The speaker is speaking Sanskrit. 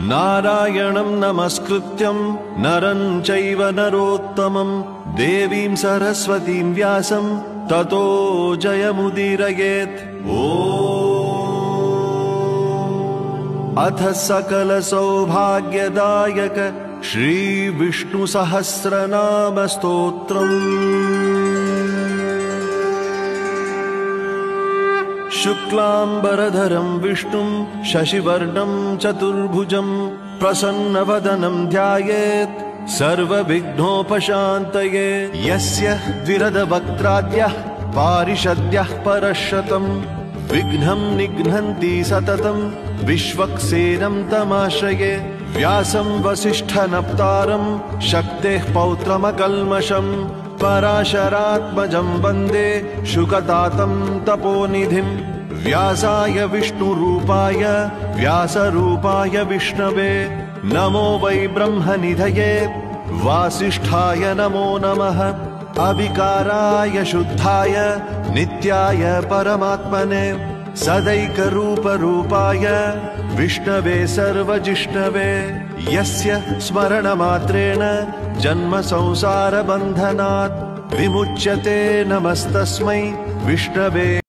नारायणं नमस्कृत्यं नरं चैव नरोत्तमं देवीं सरस्वतीं व्यासं ततो जयमुदीरयेत्। अथ सकल सौभाग्यदायक श्री विष्णु सहस्रनाम स्तोत्रम्। शुक्लांबरधरं विष्णुं शशिवर्णं चतुर्भुजं प्रसन्नवदनं ध्यायेत् सर्वविघ्नोपशान्तये। यस्य द्विरदवक्त्राद्यः पारिषद्यः परशतं विघ्नं निघ्नन्ति सततं विश्वक्सेनं तमाश्रये। व्यासं वसिष्ठनप्तारं शक्तेः पौत्रमकल्मषं पराशरात्मजं वन्दे शुकतातं तपोनिधिं। व्यासाय विष्णुरूपाय व्यासरूपाय विष्णवे नमो वै ब्रह्मनिधये वासिष्ठाय नमो नमः। अविकाराय शुद्धाय नित्याय परमात्मने सदैकरूपरूपाय विष्णवे सर्वजिष्णवे। यस्य स्मरणमात्रेण जन्म संसारबन्धनात् विमुच्यते नमस्तस्मै विष्णवे।